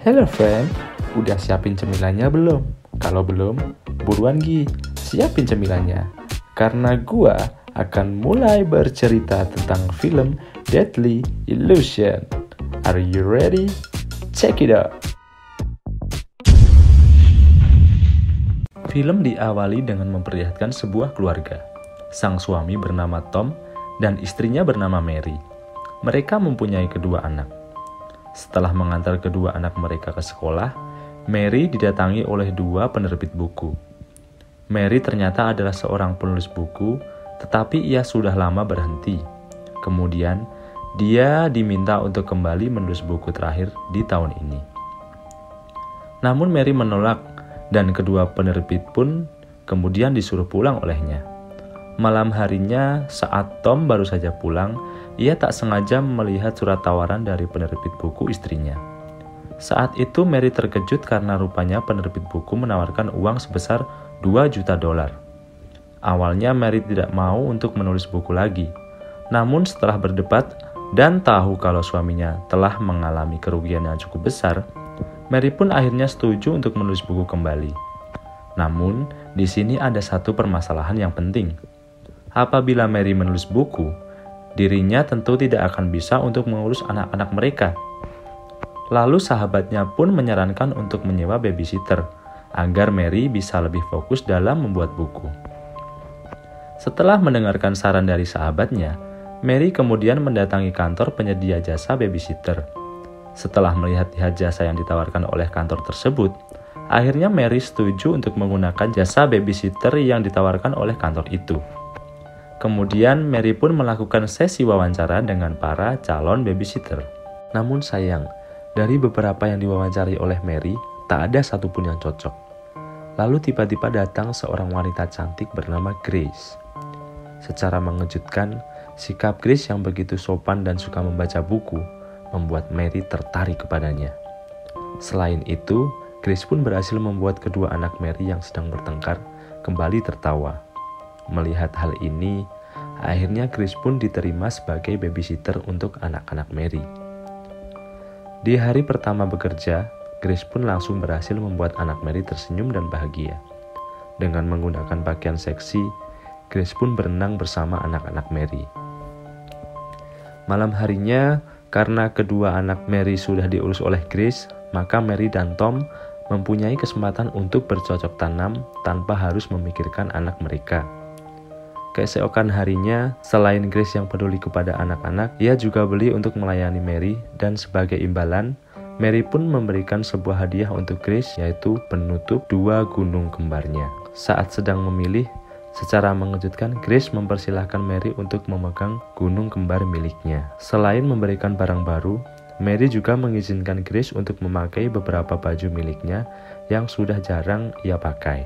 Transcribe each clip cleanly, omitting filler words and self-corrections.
Hello friend, udah siapin cemilannya belum? Kalau belum, buruan Gi, siapin cemilannya. Karena gua akan mulai bercerita tentang film Deadly Illusion. Are you ready? Check it out! Film diawali dengan memperlihatkan sebuah keluarga. Sang suami bernama Tom dan istrinya bernama Mary. Mereka mempunyai kedua anak. Setelah mengantar kedua anak mereka ke sekolah, Mary didatangi oleh dua penerbit buku. Mary ternyata adalah seorang penulis buku, tetapi ia sudah lama berhenti. Kemudian, dia diminta untuk kembali menulis buku terakhir di tahun ini. Namun Mary menolak, dan kedua penerbit pun kemudian disuruh pulang olehnya. Malam harinya, saat Tom baru saja pulang, ia tak sengaja melihat surat tawaran dari penerbit buku istrinya. Saat itu Mary terkejut karena rupanya penerbit buku menawarkan uang sebesar $2 juta. Awalnya Mary tidak mau untuk menulis buku lagi. Namun setelah berdebat dan tahu kalau suaminya telah mengalami kerugian yang cukup besar, Mary pun akhirnya setuju untuk menulis buku kembali. Namun, di sini ada satu permasalahan yang penting. Apabila Mary menulis buku, dirinya tentu tidak akan bisa untuk mengurus anak-anak mereka. Lalu sahabatnya pun menyarankan untuk menyewa babysitter, agar Mary bisa lebih fokus dalam membuat buku. Setelah mendengarkan saran dari sahabatnya, Mary kemudian mendatangi kantor penyedia jasa babysitter. Setelah melihat jasa yang ditawarkan oleh kantor tersebut, akhirnya Mary setuju untuk menggunakan jasa babysitter yang ditawarkan oleh kantor itu. Kemudian Mary pun melakukan sesi wawancara dengan para calon babysitter. Namun sayang, dari beberapa yang diwawancari oleh Mary, tak ada satupun yang cocok. Lalu tiba-tiba datang seorang wanita cantik bernama Grace. Secara mengejutkan, sikap Grace yang begitu sopan dan suka membaca buku membuat Mary tertarik kepadanya. Selain itu, Grace pun berhasil membuat kedua anak Mary yang sedang bertengkar kembali tertawa. Melihat hal ini, akhirnya Grace pun diterima sebagai babysitter untuk anak-anak Mary. Di hari pertama bekerja, Grace pun langsung berhasil membuat anak Mary tersenyum dan bahagia. Dengan menggunakan pakaian seksi, Grace pun berenang bersama anak-anak Mary. Malam harinya, karena kedua anak Mary sudah diurus oleh Grace, maka Mary dan Tom mempunyai kesempatan untuk bercocok tanam tanpa harus memikirkan anak mereka. Keesokan harinya, selain Grace yang peduli kepada anak-anak, ia juga beli untuk melayani Mary, dan sebagai imbalan, Mary pun memberikan sebuah hadiah untuk Grace, yaitu penutup dua gunung kembarnya. Saat sedang memilih, secara mengejutkan Grace mempersilahkan Mary untuk memegang gunung kembar miliknya. Selain memberikan barang baru, Mary juga mengizinkan Grace untuk memakai beberapa baju miliknya yang sudah jarang ia pakai.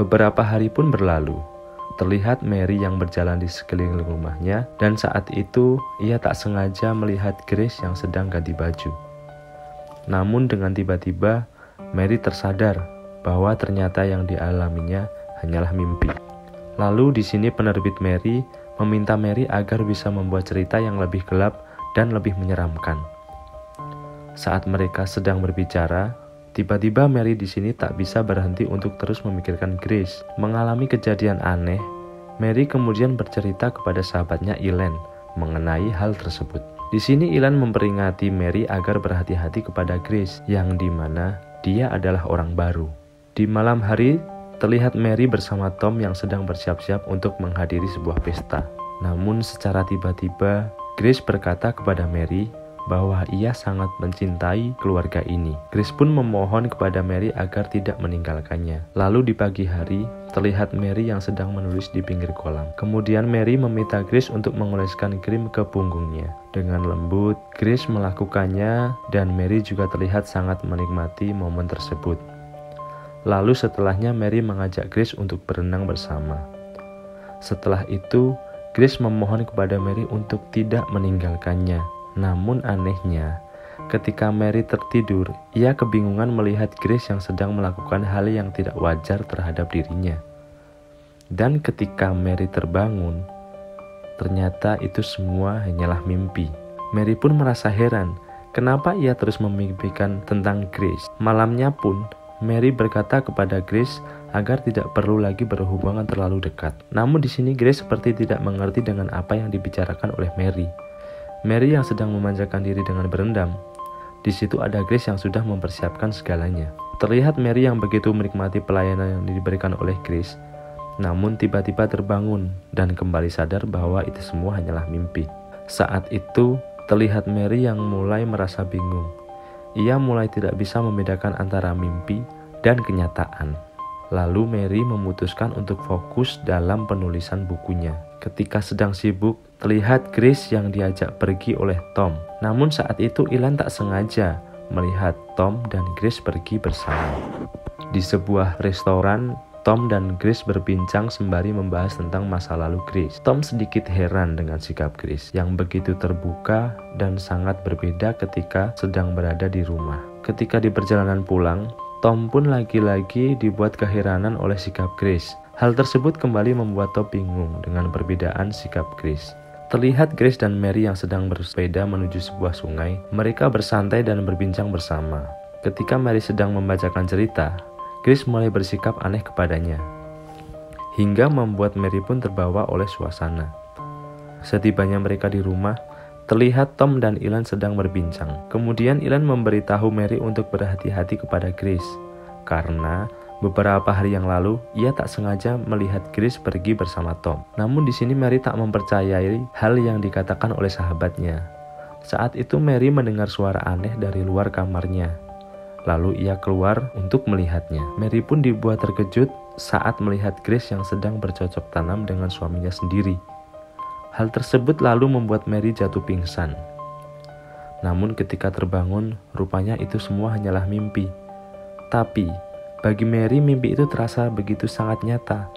Beberapa hari pun berlalu. Terlihat Mary yang berjalan di sekeliling rumahnya, dan saat itu ia tak sengaja melihat Grace yang sedang ganti baju. Namun dengan tiba-tiba, Mary tersadar bahwa ternyata yang dialaminya hanyalah mimpi. Lalu di sini penerbit Mary meminta Mary agar bisa membuat cerita yang lebih gelap dan lebih menyeramkan. Saat mereka sedang berbicara, tiba-tiba Mary di sini tak bisa berhenti untuk terus memikirkan Grace. Mengalami kejadian aneh, Mary kemudian bercerita kepada sahabatnya Elaine mengenai hal tersebut. Di sini Elaine memperingati Mary agar berhati-hati kepada Grace, yang dimana dia adalah orang baru. Di malam hari, terlihat Mary bersama Tom yang sedang bersiap-siap untuk menghadiri sebuah pesta. Namun secara tiba-tiba, Grace berkata kepada Mary bahwa ia sangat mencintai keluarga ini. Grace pun memohon kepada Mary agar tidak meninggalkannya. Lalu di pagi hari, terlihat Mary yang sedang menulis di pinggir kolam. Kemudian Mary meminta Grace untuk mengoleskan krim ke punggungnya. Dengan lembut, Grace melakukannya dan Mary juga terlihat sangat menikmati momen tersebut. Lalu setelahnya Mary mengajak Grace untuk berenang bersama. Setelah itu, Grace memohon kepada Mary untuk tidak meninggalkannya. Namun anehnya, ketika Mary tertidur, ia kebingungan melihat Grace yang sedang melakukan hal yang tidak wajar terhadap dirinya. Dan ketika Mary terbangun, ternyata itu semua hanyalah mimpi. Mary pun merasa heran Kenapa ia terus memimpikan tentang Grace? Malamnya pun, Mary berkata kepada Grace agar tidak perlu lagi berhubungan terlalu dekat. Namun di sini Grace seperti tidak mengerti dengan apa yang dibicarakan oleh Mary. Mary yang sedang memanjakan diri dengan berendam. Di situ ada Grace yang sudah mempersiapkan segalanya. Terlihat Mary yang begitu menikmati pelayanan yang diberikan oleh Grace, namun tiba-tiba terbangun dan kembali sadar bahwa itu semua hanyalah mimpi. Saat itu, terlihat Mary yang mulai merasa bingung. Ia mulai tidak bisa membedakan antara mimpi dan kenyataan. Lalu Mary memutuskan untuk fokus dalam penulisan bukunya. Ketika sedang sibuk, terlihat Grace yang diajak pergi oleh Tom. Namun saat itu Ilan tak sengaja melihat Tom dan Grace pergi bersama. Di sebuah restoran, Tom dan Grace berbincang sembari membahas tentang masa lalu Grace. Tom sedikit heran dengan sikap Grace yang begitu terbuka dan sangat berbeda ketika sedang berada di rumah. Ketika di perjalanan pulang, Tom pun lagi-lagi dibuat keheranan oleh sikap Grace. Hal tersebut kembali membuat Tom bingung dengan perbedaan sikap Grace. Terlihat Grace dan Mary yang sedang bersepeda menuju sebuah sungai. Mereka bersantai dan berbincang bersama. Ketika Mary sedang membacakan cerita, Grace mulai bersikap aneh kepadanya, hingga membuat Mary pun terbawa oleh suasana. Setibanya mereka di rumah, terlihat Tom dan Ilan sedang berbincang. Kemudian Ilan memberitahu Mary untuk berhati-hati kepada Grace, karena beberapa hari yang lalu ia tak sengaja melihat Grace pergi bersama Tom. Namun di sini Mary tak mempercayai hal yang dikatakan oleh sahabatnya. Saat itu Mary mendengar suara aneh dari luar kamarnya. Lalu ia keluar untuk melihatnya. Mary pun dibuat terkejut saat melihat Grace yang sedang bercocok tanam dengan suaminya sendiri. Hal tersebut lalu membuat Mary jatuh pingsan. Namun ketika terbangun, rupanya itu semua hanyalah mimpi. Tapi bagi Mary, mimpi itu terasa begitu sangat nyata.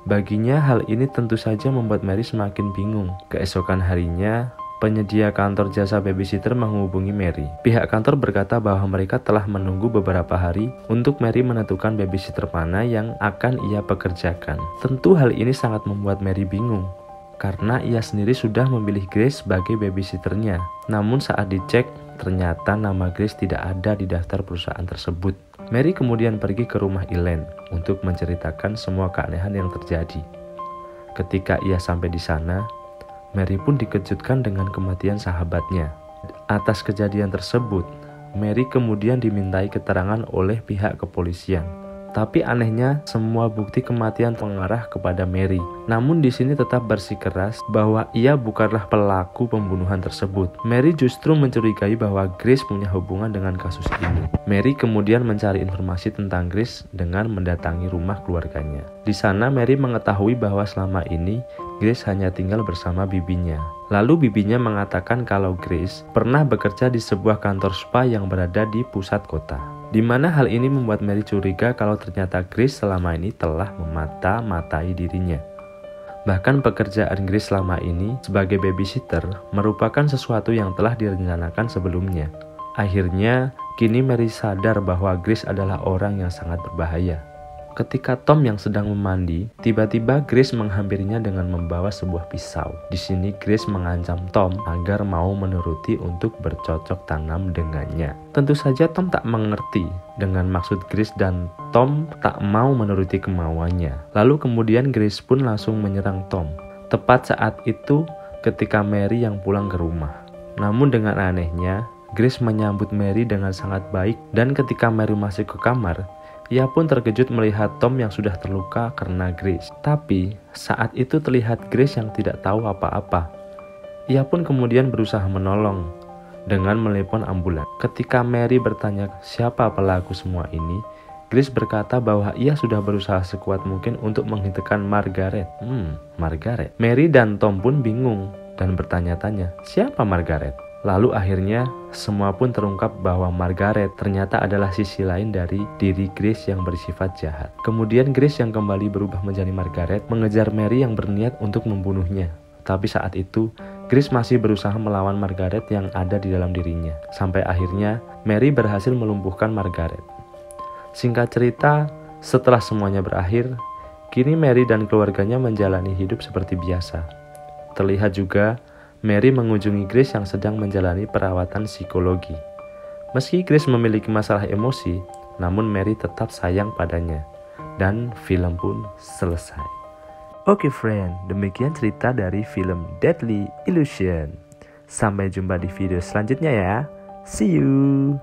Baginya hal ini tentu saja membuat Mary semakin bingung. Keesokan harinya, penyedia kantor jasa babysitter menghubungi Mary. Pihak kantor berkata bahwa mereka telah menunggu beberapa hari untuk Mary menentukan babysitter mana yang akan ia pekerjakan. Tentu hal ini sangat membuat Mary bingung, karena ia sendiri sudah memilih Grace sebagai babysitternya. Namun saat dicek, ternyata nama Grace tidak ada di daftar perusahaan tersebut. Mary kemudian pergi ke rumah Ilan untuk menceritakan semua keanehan yang terjadi. Ketika ia sampai di sana, Mary pun dikejutkan dengan kematian sahabatnya. Atas kejadian tersebut, Mary kemudian dimintai keterangan oleh pihak kepolisian. Tapi anehnya, semua bukti kematian mengarah kepada Mary. Namun di sini tetap bersikeras bahwa ia bukanlah pelaku pembunuhan tersebut. Mary justru mencurigai bahwa Grace punya hubungan dengan kasus ini. Mary kemudian mencari informasi tentang Grace dengan mendatangi rumah keluarganya. Di sana Mary mengetahui bahwa selama ini Grace hanya tinggal bersama bibinya. Lalu bibinya mengatakan kalau Grace pernah bekerja di sebuah kantor spa yang berada di pusat kota. Di mana hal ini membuat Mary curiga kalau ternyata Grace selama ini telah memata-matai dirinya. Bahkan pekerjaan Grace selama ini sebagai babysitter merupakan sesuatu yang telah direncanakan sebelumnya. Akhirnya, kini Mary sadar bahwa Grace adalah orang yang sangat berbahaya. Ketika Tom yang sedang memandi, tiba-tiba Grace menghampirinya dengan membawa sebuah pisau. Di sini Grace mengancam Tom agar mau menuruti untuk bercocok tanam dengannya. Tentu saja Tom tak mengerti dengan maksud Grace dan Tom tak mau menuruti kemauannya. Lalu kemudian Grace pun langsung menyerang Tom. Tepat saat itu ketika Mary yang pulang ke rumah. Namun dengan anehnya, Grace menyambut Mary dengan sangat baik dan ketika Mary masuk ke kamar, ia pun terkejut melihat Tom yang sudah terluka karena Grace. Tapi saat itu terlihat Grace yang tidak tahu apa-apa. Ia pun kemudian berusaha menolong dengan menelepon ambulan. Ketika Mary bertanya siapa pelaku semua ini, Grace berkata bahwa ia sudah berusaha sekuat mungkin untuk menghentikan Margaret. Margaret. Mary dan Tom pun bingung dan bertanya-tanya, siapa Margaret? Lalu akhirnya semua pun terungkap bahwa Margaret ternyata adalah sisi lain dari diri Grace yang bersifat jahat. Kemudian Grace yang kembali berubah menjadi Margaret mengejar Mary yang berniat untuk membunuhnya. Tapi saat itu Grace masih berusaha melawan Margaret yang ada di dalam dirinya. Sampai akhirnya Mary berhasil melumpuhkan Margaret. Singkat cerita, setelah semuanya berakhir, kini Mary dan keluarganya menjalani hidup seperti biasa. Terlihat juga Mary mengunjungi Grace yang sedang menjalani perawatan psikologi. Meski Grace memiliki masalah emosi, namun Mary tetap sayang padanya. Dan film pun selesai. Oke friend, demikian cerita dari film Deadly Illusion. Sampai jumpa di video selanjutnya ya. See you.